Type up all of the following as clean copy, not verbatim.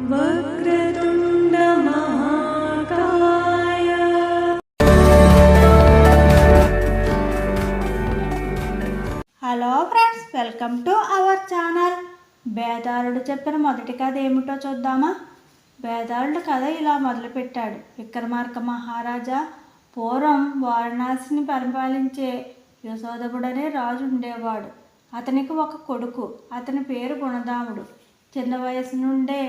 వక్రతుండ మహాకాయ. Hello friends, welcome to our channel. బేతాళుడు చెప్పిన మొదటి కథ ఏమిటో చూద్దామా? బేతాళుడు కథ ఇలా మొదలుపెట్టాడు. విక్రమార్క మహారాజా పూర్వం వారణాసిని పరిపాలించే యశోధపుడనే రాజు ఉండేవాడు. అతనికి ఒక కొడుకు. అతని పేరు గుణదాముడు. చిన్న వయసు నుండే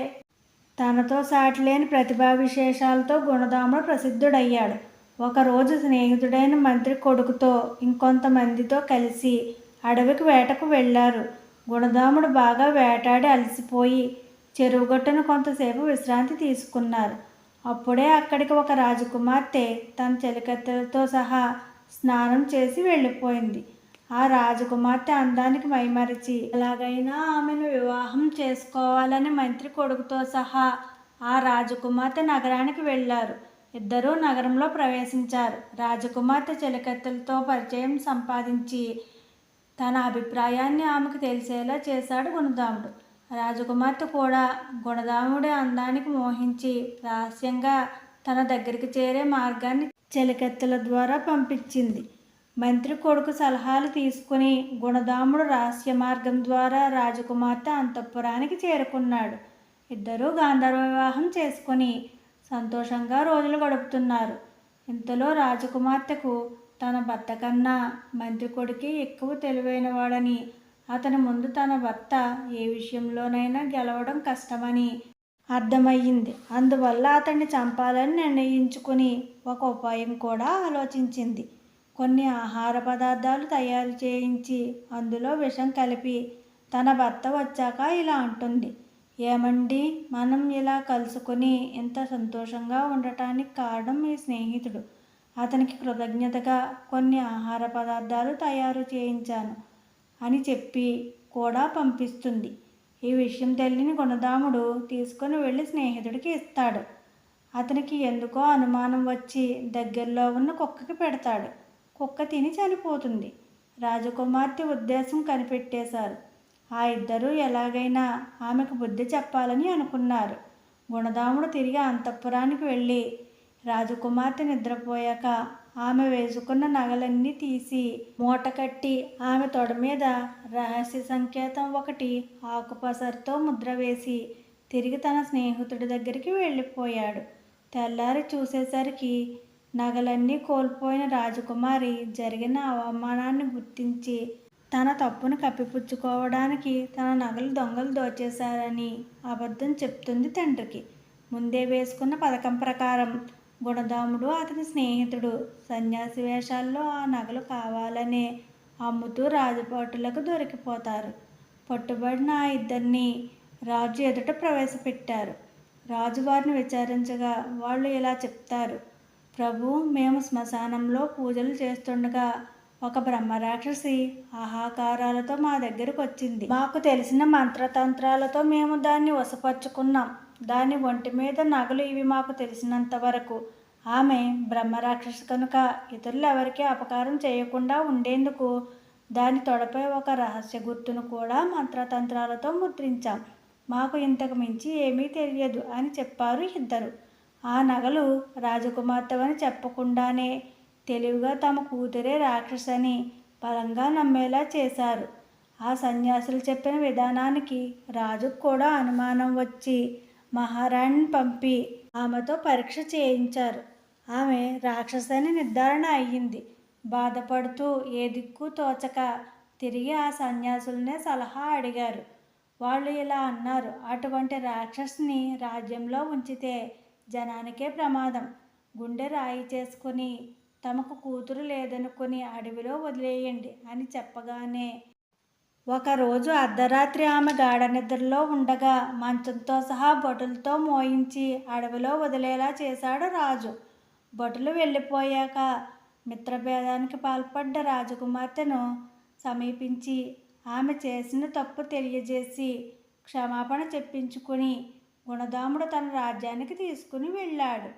తనతో సాటిలేని ప్రతిభా విశేషాలతో గుణదాముడు ప్రసిద్ధుడయ్యాడు. ఒకరోజు స్నేహితుడైన మంత్రి కొడుకుతో ఇంకొంతమందితో కలిసి అడవికి వేటకు వెళ్ళారు. గుణదాముడు బాగా వేటాడి అలసిపోయి చెరువుగట్టున కొంతసేపు విశ్రాంతి తీసుకున్నారు. అప్పుడే అక్కడికి ఒక రాజకుమార్తె తన చెలికత్తెలతో సహా స్నానం చేసి వెళ్ళిపోయింది. ఆ రాజకుమార్తె అందానికి మైమరిచి ఎలాగైనా ఆమెను వివాహం చేసుకోవాలని మంత్రి కొడుకుతో సహా ఆ రాజకుమార్తె నగరానికి వెళ్ళారు. ఇద్దరూ నగరంలో ప్రవేశించారు. రాజకుమార్తె చెలికత్తెలతో పరిచయం సంపాదించి తన అభిప్రాయాన్ని ఆమెకు తెలిసేలా చేశాడు గుణదాముడు. రాజకుమార్తె కూడా గుణదాముడి అందానికి మోహించి రహస్యంగా తన దగ్గరికి చేరే మార్గాన్ని చెలికత్తెల ద్వారా పంపించింది. మంత్రి కొడుకు సలహాలు తీసుకుని గుణదాముడు రహస్య మార్గం ద్వారా రాజకుమార్తె అంతఃపురానికి చేరుకున్నాడు. ఇద్దరూ గాంధర్వ వివాహం చేసుకుని సంతోషంగా రోజులు గడుపుతున్నారు. ఇంతలో రాజకుమార్తెకు తన భర్త కన్నా మంత్రి కొడుకే ఎక్కువ తెలివైనవాడని, అతని ముందు తన భర్త ఏ విషయంలోనైనా గెలవడం కష్టమని అర్థమయ్యింది. అందువల్ల అతన్ని చంపాలని నిర్ణయించుకుని ఒక ఉపాయం కూడా ఆలోచించింది. కొన్ని ఆహార పదార్థాలు తయారు చేయించి అందులో విషం కలిపి తన భర్త వచ్చాక ఇలా అంటుంది: ఏమండి, మనం ఇలా కలుసుకుని ఇంత సంతోషంగా ఉండటానికి కారణం మీ స్నేహితుడు. అతనికి కృతజ్ఞతగా కొన్ని ఆహార పదార్థాలు తయారు చేయించాను అని చెప్పి కూడా పంపిస్తుంది. ఈ విషయం తెలియని గుణదాముడు తీసుకుని వెళ్ళి స్నేహితుడికి ఇస్తాడు. అతనికి ఎందుకో అనుమానం వచ్చి దగ్గరలో ఉన్న కుక్కకి పెడతాడు. కుక్క తిని చనిపోతుంది. రాజకుమార్తె ఉద్దేశం కనిపెట్టేశారు. ఆ ఇద్దరూ ఎలాగైనా ఆమెకు బుద్ధి చెప్పాలని అనుకున్నారు. గుణదాముడు తిరిగి అంతఃపురానికి వెళ్ళి రాజకుమార్తె నిద్రపోయాక ఆమె వేసుకున్న నగలన్నీ తీసి మూట కట్టి ఆమె తొడ మీద రహస్య సంకేతం ఒకటి ఆకుపసరుతో ముద్ర వేసి తిరిగి తన స్నేహితుడి దగ్గరికి వెళ్ళిపోయాడు. తెల్లారి చూసేసరికి నగలన్నీ కోల్పోయిన రాజకుమారి జరిగిన అవమానాన్ని గుర్తించి తన తప్పును కప్పిపుచ్చుకోవడానికి తన నగలు దొంగలు దోచేశారని అబద్ధం చెప్తుంది తండ్రికి. ముందే వేసుకున్న పథకం ప్రకారం గుణదాముడు అతని స్నేహితుడు సన్యాసి వేషాల్లో ఆ నగలు కావాలనే అమ్ముతూ రాజభటులకు దొరికిపోతారు. పట్టుబడిన ఆ ఇద్దరిని రాజు ఎదుట ప్రవేశపెట్టారు. రాజు వారిని విచారించగా వాళ్ళు ఇలా చెప్తారు: ప్రభు, మేము శ్మశానంలో పూజలు చేస్తుండగా ఒక బ్రహ్మరాక్షసి ఆహాకారాలతో మా దగ్గరకు వచ్చింది. మాకు తెలిసిన మంత్రతంత్రాలతో మేము దాన్ని వశపరుచుకున్నాం. దాని ఒంటి మీద నగలు ఇవి మాకు తెలిసినంత వరకు. ఆమె బ్రహ్మరాక్షసి కనుక ఇతరులు ఎవరికీ అపకారం చేయకుండా ఉండేందుకు దాని తొడపై ఒక రహస్య గుర్తును కూడా మంత్రతంత్రాలతో ముద్రించాం. మాకు ఇంతకు మించి ఏమీ తెలియదు అని చెప్పారు ఇద్దరు. ఆ నగలు రాజకుమార్తెవని చెప్పకుండానే తెలివిగా తమ కూతురే రాక్షసని బలంగా నమ్మేలా చేశారు. ఆ సన్యాసులు చెప్పిన విధానానికి రాజుకు కూడా అనుమానం వచ్చి మహారాణిని పంపి ఆమెతో పరీక్ష చేయించారు. ఆమె రాక్షసని నిర్ధారణ అయ్యింది. బాధపడుతూ ఏ దిక్కు తోచక తిరిగి ఆ సన్యాసులనే సలహా అడిగారు. వాళ్ళు ఇలా అన్నారు: అటువంటి రాక్షసుని రాజ్యంలో ఉంచితే జనానికే ప్రమాదం. గుండె రాయి చేసుకుని తమకు కూతురు లేదనుకుని అడవిలో వదిలేయండి అని చెప్పగానే ఒకరోజు అర్ధరాత్రి ఆమె గాఢ నిద్రలో ఉండగా మంచంతో సహా భటులతో మోయించి అడవిలో వదిలేలా చేశాడు రాజు. భటులు వెళ్ళిపోయాక మిత్రభేదానికి పాల్పడ్డ రాజకుమార్తెను సమీపించి ఆమె చేసిన తప్పు తెలియజేసి క్షమాపణ చెప్పించుకుని గుణదాముడు తన రాజ్యానికి తీసుకుని వెళ్ళాడు.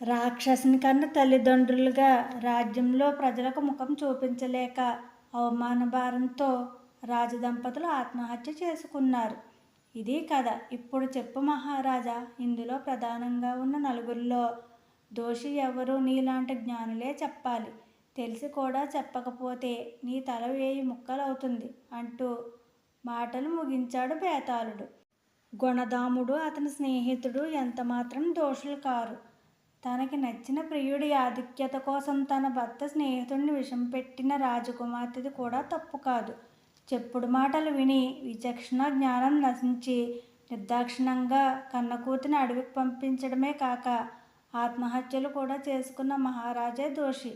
రాక్షసుని కన్న తల్లిదండ్రులుగా రాజ్యంలో ప్రజలకు ముఖం చూపించలేక అవమాన భారంతో రాజదంపతులు ఆత్మహత్య చేసుకున్నారు. ఇది కథ. ఇప్పుడు చెప్పు మహారాజా, ఇందులో ప్రధానంగా ఉన్న నలుగురిలో దోషి ఎవరు? నీలాంటి జ్ఞానులే చెప్పాలి. తెలిసి కూడా చెప్పకపోతే నీ తల 1000 ముక్కలవుతుంది అంటూ మాటలు ముగించాడు బేతాళుడు. గుణదాముడు అతని స్నేహితుడు ఎంతమాత్రం దోషులు కారు. తనకి నచ్చిన ప్రియుడి ఆధిక్యత కోసం తన భర్త స్నేహితుడిని విషం పెట్టిన రాజకుమార్తెది కూడా తప్పు కాదు. చెప్పుడు మాటలు విని విచక్షణ జ్ఞానం నశించి నిర్దాక్షిణ్యంగా కన్నకూతుని అడవికి పంపించడమే కాక ఆత్మహత్యలు కూడా చేసుకున్న మహారాజే దోషి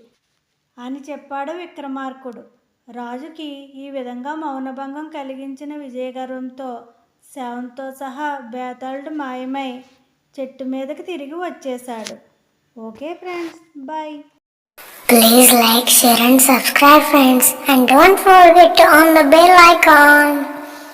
అని చెప్పాడు విక్రమార్కుడు. రాజుకి ఈ విధంగా మౌనభంగం కలిగించిన విజయగర్వంతో శవంతో సహా బేతాళుడు మాయమై చెట్టు మీదకి తిరిగి వచ్చేశాడు. Okay friends, bye. Please like, share and subscribe friends, and don't forget to on the bell icon.